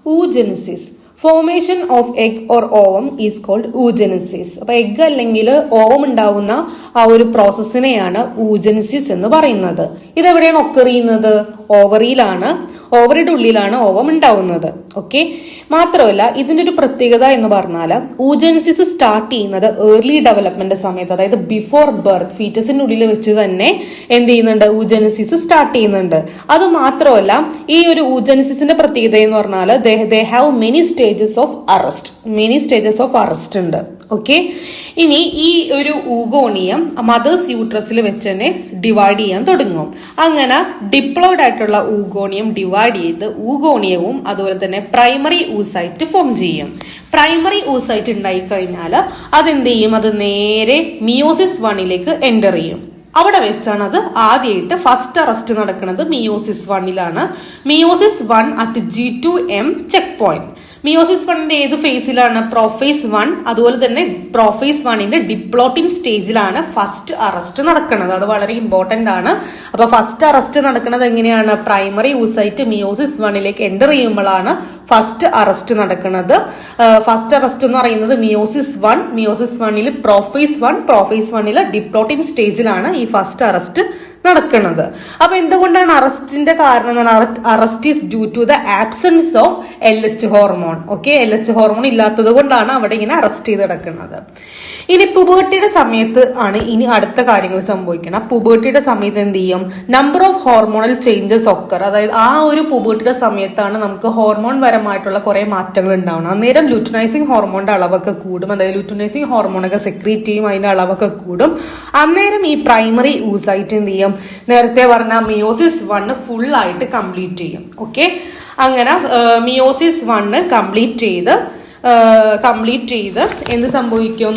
oogenesis. Formation of egg or ovum is called oogenesis. അപ്പൊ egg അല്ലെങ്കിൽ ovum ഉണ്ടാവുന്ന ആ ഒരു പ്രോസസ്സിനെയാണ് ഊജനസിസ് എന്ന് പറയുന്നത്. ഇതെവിടെയാണ് ഒക്കർ ചെയ്യുന്നത്? ഓവറിയിലാണ്. ഓവറിയുടെ ഉള്ളിലാണ് ഓവം ഉണ്ടാവുന്നത്. ഓക്കെ, മാത്രമല്ല ഇതിന്റെ ഒരു പ്രത്യേകത എന്ന് പറഞ്ഞാൽ ഊജനസിസ് സ്റ്റാർട്ട് ചെയ്യുന്നത് ഏർലി ഡെവലപ്മെന്റ് സമയത്ത്, അതായത് ബിഫോർ ബർത്ത്, ഫീറ്റസിന്റെ ഉള്ളിൽ വെച്ച് തന്നെ എന്ത് ചെയ്യുന്നുണ്ട്? ഊജനസിസ് സ്റ്റാർട്ട് ചെയ്യുന്നുണ്ട്. അത് മാത്രമല്ല ഈ ഒരു ഊജനസിസിന്റെ പ്രത്യേകത എന്ന് പറഞ്ഞാൽ they have many stages of arrest ഉണ്ട്. ഓക്കെ, ഇനി ഈ ഒരു ഊഗോണിയം മദേഴ്സ് യൂട്രസിൽ വെച്ച് തന്നെ ഡിവൈഡ് ചെയ്യാൻ തുടങ്ങും. അങ്ങനെ ഡിപ്ലോയിഡ് ആയിട്ടുള്ള ഊഗോണിയം ഡിവൈഡ് ചെയ്ത് ഊഗോണിയവും അതുപോലെ തന്നെ പ്രൈമറി ഊസൈറ്റ് ഫോം ചെയ്യും. പ്രൈമറി ഊസൈറ്റ് ഉണ്ടായി കഴിഞ്ഞാൽ അതെന്ത് ചെയ്യും? അത് നേരെ മിയോസിസ് 1 എൻ്റർ ചെയ്യും. അവിടെ വെച്ചാണ് അത് ആദ്യമായിട്ട് ഫസ്റ്റ് അറസ്റ്റ് നടക്കുന്നത് meiosis 1 meiosis 1 at G2M check point. Meiosis 1 ഏത് ഫേസിലാണ്? പ്രോഫേസ് 1. അതുപോലെ തന്നെ പ്രോഫേസ് 1 ഡിപ്ലോട്ടിംഗ് സ്റ്റേജിലാണ് ഫസ്റ്റ് അറസ്റ്റ് നടക്കുന്നത്. അത് വളരെ ഇമ്പോർട്ടന്റ് ആണ്. അപ്പൊ ഫസ്റ്റ് അറസ്റ്റ് നടക്കുന്നത് എങ്ങനെയാണ്? പ്രൈമറി ഊസൈറ്റ് മിയോസിസ് 1 എൻ്റർ ചെയ്യുമ്പോഴാണ് ഫസ്റ്റ് അറസ്റ്റ് നടക്കുന്നത്. ഫസ്റ്റ് അറസ്റ്റ് എന്ന് പറയുന്നത് മിയോസിസ് 1 പ്രോഫേസ് 1 ഡിപ്ലോട്ടിംഗ് സ്റ്റേജിലാണ് ഈ ഫസ്റ്റ് അറസ്റ്റ് നടക്കുന്നത്. അപ്പൊ എന്തുകൊണ്ടാണ് അറസ്റ്റിന്റെ കാരണം? Arrest is due to the absence of LH hormone. Okay, LH hormone ഇല്ലാത്തത് കൊണ്ടാണ് അവിടെ ഇങ്ങനെ അറസ്റ്റ് ചെയ്ത് കിടക്കുന്നത്. ഇനി പുബേർട്ടിയുടെ സമയത്ത് ആണ് ഇനി അടുത്ത കാര്യങ്ങൾ സംഭവിക്കണം. പുബേർട്ടിയുടെ സമയത്ത് എന്ത് ചെയ്യും? Number of hormonal changes occur. അതായത് ആ ഒരു പുബേർട്ടിയുടെ സമയത്താണ് നമുക്ക് ഹോർമോൺ പരമായിട്ടുള്ള കുറെ മാറ്റങ്ങൾ ഉണ്ടാവണം. അന്നേരം ലുറ്റനൈസിങ് ഹോർമോണിന്റെ അളവൊക്കെ കൂടും. അതായത് ലുറ്റനൈസിങ് ഹോർമോണൊക്കെ സെക്രീറ്റ് ചെയ്യും, അതിന്റെ അളവൊക്കെ കൂടും. അന്നേരം ഈ പ്രൈമറി ഊസൈറ്റ് എന്ത് ചെയ്യും? നേരത്തെ പറഞ്ഞ മിയോസിസ് 1 ഫുൾ ആയിട്ട് കംപ്ലീറ്റ് ചെയ്യും. ഓക്കെ, അങ്ങനെ മിയോസിസ് 1 കംപ്ലീറ്റ് ചെയ്ത് എന്ത് സംഭവിക്കും?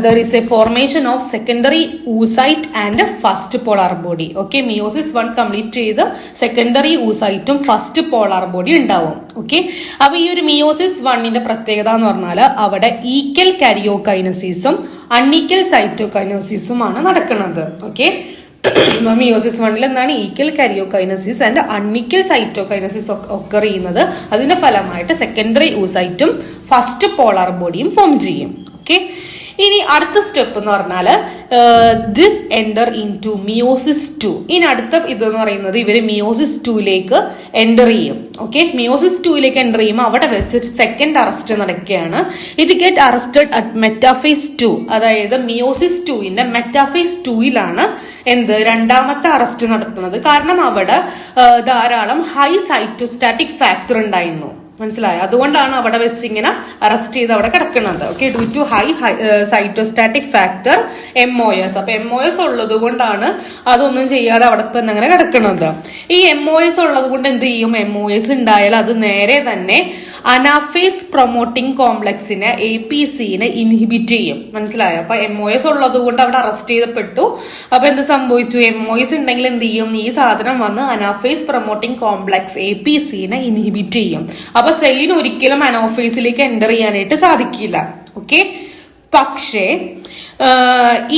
there is a formation of secondary oocyte and first polar body. Okay, meiosis 1 complete ചെയ്ത് സെക്കൻഡറി ഊസൈറ്റും ഫസ്റ്റ് പോളാർ ബോഡി ഉണ്ടാവും. ഓക്കെ, അപ്പൊ ഈ ഒരു മിയോസിസ് 1 പ്രത്യേകത എന്ന് പറഞ്ഞാൽ അവിടെ ഈക്വൽ കാരിയോകൈനസിസും അൺഈക്വൽ സൈറ്റോകൈനസിസും ആണ് നടക്കുന്നത്. ഓക്കെ, മിയോസിസ് 1 എന്താണ്? Equal karyokinesis and unequal cytokinesis occur ചെയ്യുന്നത്. അതിന്റെ ഫലമായിട്ട് സെക്കൻഡറി ഊസൈറ്റും ഫസ്റ്റ് പോളാർ ബോഡിയും ഫോം ചെയ്യും. ഓക്കെ, ഇനി അടുത്ത സ്റ്റെപ്പ് എന്ന് പറഞ്ഞാൽ this enter into meiosis 2. ഇനി അടുത്ത ഇതെന്ന് പറയുന്നത് ഇവര് മിയോസിസ് 2 എൻ്റർ ചെയ്യും. ഓക്കെ, മിയോസിസ് 2 എൻ്റർ ചെയ്യുമ്പോൾ അവിടെ വെച്ച് സെക്കൻഡ് അറസ്റ്റ് നടക്കുകയാണ്. ഇത് ഗെറ്റ് അറസ്റ്റഡ് അറ്റ് മെറ്റാഫേസ് 2. അതായത് മിയോസിസ് 2 മെറ്റാഫേസ് 2 എന്ത് രണ്ടാമത്തെ അറസ്റ്റ് നടത്തുന്നത്. കാരണം അവിടെ ധാരാളം ഹൈ സൈറ്റോസ്റ്റാറ്റിക് ഫാക്ടർ ഉണ്ടായിരുന്നു. മനസ്സിലായോ? അതുകൊണ്ടാണ് അവിടെ വെച്ച് ഇങ്ങനെ അറസ്റ്റ് ചെയ്ത് അവിടെ കിടക്കുന്നത്. Okay, due to high cytostatic factor MOS. അപ്പൊ MOS ഉള്ളത് കൊണ്ടാണ് അതൊന്നും ചെയ്യാതെ അവിടെ തന്നെ അങ്ങനെ കിടക്കുന്നത്. ഈ MOS ഉള്ളത് കൊണ്ട് എന്ത് ചെയ്യും? MOS ഉണ്ടായാൽ അത് നേരെ തന്നെ അനാഫേസ് പ്രൊമോട്ടിംഗ് കോംപ്ലക്സിനെ APCനെ ഇൻഹിബിറ്റ് ചെയ്യും. മനസ്സിലായോ? അപ്പൊ MOS ഉള്ളത് കൊണ്ട് അവിടെ അറസ്റ്റ് ചെയ്തപ്പെട്ടു. അപ്പൊ എന്ത് സംഭവിച്ചു? MOS ഉണ്ടെങ്കിൽ എന്ത് ചെയ്യും? ഈ സാധനം വന്ന് അനാഫേസ് പ്രൊമോട്ടിംഗ് കോംപ്ലക്സ് APCനെ ഇൻഹിബിറ്റ് ചെയ്യും. അപ്പൊ സെല്ലിന് ഒരിക്കലും അനോഫേസിലേക്ക് എൻ്റർ ചെയ്യാനായിട്ട് സാധിക്കില്ല. ഓക്കെ, പക്ഷേ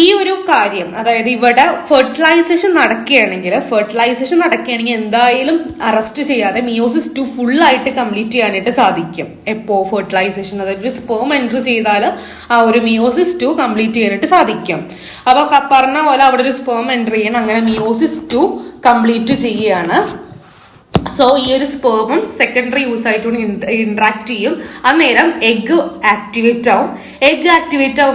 ഈ ഒരു കാര്യം, അതായത് ഇവിടെ ഫെർട്ടിലൈസേഷൻ നടക്കുകയാണെങ്കിൽ എന്തായാലും അറസ്റ്റ് ചെയ്യാതെ മിയോസിസ് 2 ഫുൾ ആയിട്ട് കംപ്ലീറ്റ് ചെയ്യാനായിട്ട് സാധിക്കും. എപ്പോ? ഫെർട്ടിലൈസേഷൻ, അതായത് ഒരു സ്പേം എൻറ്റർ ചെയ്താൽ ആ ഒരു മിയോസിസ് 2 കംപ്ലീറ്റ് ചെയ്യാനായിട്ട് സാധിക്കും. അപ്പൊ പറഞ്ഞ പോലെ അവിടെ ഒരു സ്പേം എൻറ്റർ ചെയ്യണം. അങ്ങനെ മിയോസിസ് 2 കംപ്ലീറ്റ് ചെയ്യുകയാണ്. സോ ഈ ഒരു സ്പേമും സെക്കൻഡറി യൂസായിട്ടും ഇന്ററാക്ട് ചെയ്യും. അന്നേരം എഗ് ആക്ടിവേറ്റ് ആവും.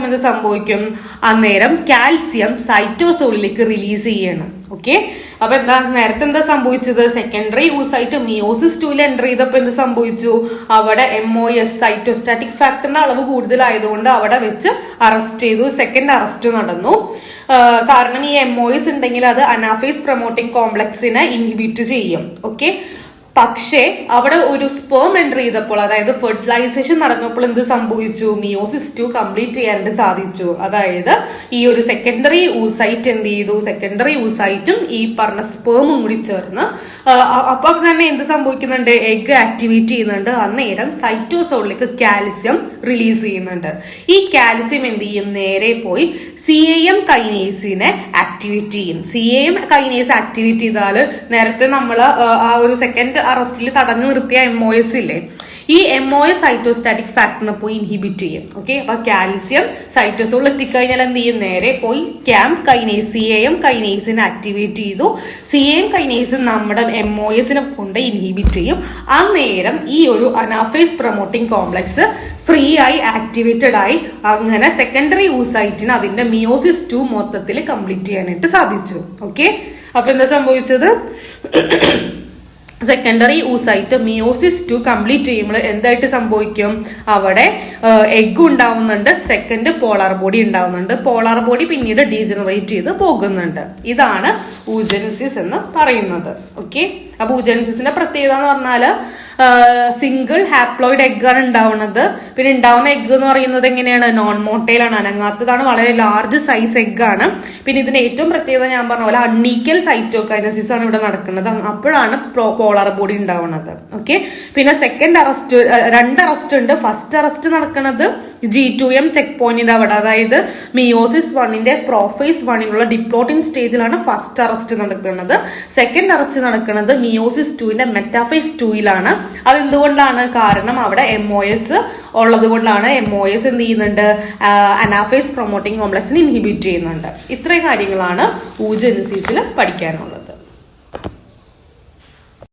എന്ത് സംഭവിക്കും? അന്നേരം കാൽസ്യം സൈറ്റോസോളിലേക്ക് റിലീസ് ചെയ്യണം. ഓക്കെ, അപ്പൊ നേരത്തെ എന്താ സംഭവിച്ചത്? സെക്കൻഡറി ഊസൈറ്റ് മിയോസിസ് 2 എൻ്റർ ചെയ്തപ്പോ എന്ത് സംഭവിച്ചു? അവിടെ MOS സൈറ്റോസ്റ്റാറ്റിക് ഫാക്ടറിന്റെ അളവ് കൂടുതലായതുകൊണ്ട് അവിടെ വെച്ച് അറസ്റ്റ് ചെയ്തു. സെക്കൻഡ് അറസ്റ്റ് നടന്നു. കാരണം ഈ MOS ഉണ്ടെങ്കിൽ അത് അനാഫേസ് പ്രൊമോട്ടിംഗ് കോംപ്ലക്സിനെ ഇൻഹിബിറ്റ് ചെയ്യും. ഓക്കെ, പക്ഷേ അവിടെ ഒരു സ്പേം എൻ്റർ ചെയ്തപ്പോൾ, അതായത് ഫെർട്ടിലൈസേഷൻ നടന്നപ്പോൾ എന്ത് സംഭവിച്ചു? മിയോസിസ് 2 കംപ്ലീറ്റ് ചെയ്യാനായിട്ട് സാധിച്ചു. അതായത് ഈ ഒരു സെക്കൻഡറി ഊസൈറ്റ് എന്ത് ചെയ്തു? സെക്കൻഡറി ഊസൈറ്റും ഈ പറഞ്ഞ സ്പേമും കൂടി ചേർന്ന് അപ്പൊ തന്നെ എന്ത് സംഭവിക്കുന്നുണ്ട്? എഗ് ആക്ടിവേറ്റ് ചെയ്യുന്നുണ്ട്. അന്നേരം സൈറ്റോസോളിലേക്ക് കാൽസ്യം റിലീസ് ചെയ്യുന്നുണ്ട്. ഈ കാൽസ്യം എന്ത് ചെയ്യും? നേരെ പോയി CAM കൈനേസിനെ ആക്ടിവേറ്റ് ചെയ്യും. CAM കൈനേസ് ആക്ടിവേറ്റ് ചെയ്താൽ നേരത്തെ നമ്മൾ ആ ഒരു സെക്കൻഡ് അറസ്റ്റിൽ തടഞ്ഞു നിർത്തിയ MOS ഇല്ലേ, ഈ MOS സൈറ്റോസ്റ്റാറ്റിക് ഫാക്ടറിനെ പോയി ഇൻഹിബിറ്റ് ചെയ്യും. ഓക്കെ, അപ്പൊ കാൽസ്യം സൈറ്റോസോൾ എത്തിക്കഴിഞ്ഞാൽ എന്ത് ചെയ്യും, നേരെ പോയി CAM കൈനേസ് CAM കൈനേസിനെ ആക്ടിവേറ്റ് ചെയ്തു. CAM കൈനേസ് നമ്മുടെ MOSനെ കൊണ്ട് ഇൻഹിബിറ്റ് ചെയ്യും. അന്നേരം ഈ ഒരു അനാഫേസ് പ്രൊമോട്ടിംഗ് കോംപ്ലക്സ് ഫ്രീ ആയി ആക്ടിവേറ്റഡ് ആയി അങ്ങനെ സെക്കൻഡറി ഊസൈറ്റിന് അതിന്റെ മിയോസിസ് 2 മൊത്തത്തിൽ കംപ്ലീറ്റ് ചെയ്യാനായിട്ട് സാധിച്ചു. ഓക്കെ, അപ്പൊ എന്താ സംഭവിച്ചത്, സെക്കൻഡറി ഊസൈറ്റ് മിയോസിസ് 2 കംപ്ലീറ്റ് ചെയ്യുമ്പോൾ എന്തായിട്ട് സംഭവിക്കും, അവിടെ എഗ് ഉണ്ടാവുന്നുണ്ട്, സെക്കൻഡ് പോളാർ ബോഡി ഉണ്ടാവുന്നുണ്ട്, പോളാർ ബോഡി പിന്നീട് ഡീജനറേറ്റ് ചെയ്ത് പോകുന്നുണ്ട്. ഇതാണ് ഊജെനിസിസ് എന്ന് പറയുന്നത്. ഓക്കെ, അപ്പൊ ഊജെനിസിന്റെ പ്രത്യേകത എന്ന് പറഞ്ഞാല് സിംഗിൾ ഹാപ്ലോയിഡ് എഗ് ആണ് ഉണ്ടാവുന്നത്. പിന്നെ ഉണ്ടാവുന്ന എഗ് എന്ന് പറയുന്നത് എങ്ങനെയാണ്, നോൺ മോട്ടൈലാണ്, അനങ്ങാത്തതാണ്, വളരെ ലാർജ് സൈസ് എഗ് ആണ്. പിന്നെ ഇതിന് ഏറ്റവും പ്രത്യേകത ഞാൻ പറഞ്ഞ പോലെ അണ്ണീക്കൽ സൈറ്റോകൈനസിസ് ആണ് ഇവിടെ നടക്കുന്നത്. അപ്പോഴാണ് പോളാർ ബോഡി ഉണ്ടാവുന്നത്. ഓക്കെ, പിന്നെ സെക്കൻഡ് അറസ്റ്റ്, 2 അറസ്റ്റ് ഉണ്ട്. ഫസ്റ്റ് അറസ്റ്റ് നടക്കുന്നത് G2M ചെക്ക് പോയിന്റിന്റെ അവിടെ, അതായത് മിയോസിസ് 1ന്റെ പ്രോഫേസ് 1നുള്ള ഡിപ്ലോട്ടിൻ സ്റ്റേജിലാണ് ഫസ്റ്റ് അറസ്റ്റ് നടക്കുന്നത്. സെക്കൻഡ് അറസ്റ്റ് നടക്കുന്നത് മിയോസിസ് 2ന്റെ മെറ്റാഫേസ് 2ലാണ്. അതെന്തുകൊണ്ടാണ്, കാരണം അവിടെ MOS ഉള്ളത് കൊണ്ടാണ്. MOS എന്ത് ചെയ്യുന്നുണ്ട്, അനാഫേസ് പ്രൊമോട്ടിംഗ് കോംപ്ലക്സിനെ ഇൻഹിബിറ്റ് ചെയ്യുന്നുണ്ട്. ഇത്രയും കാര്യങ്ങളാണ് ഊജെനിസിസിൽ പഠിക്കാനുള്ളത്.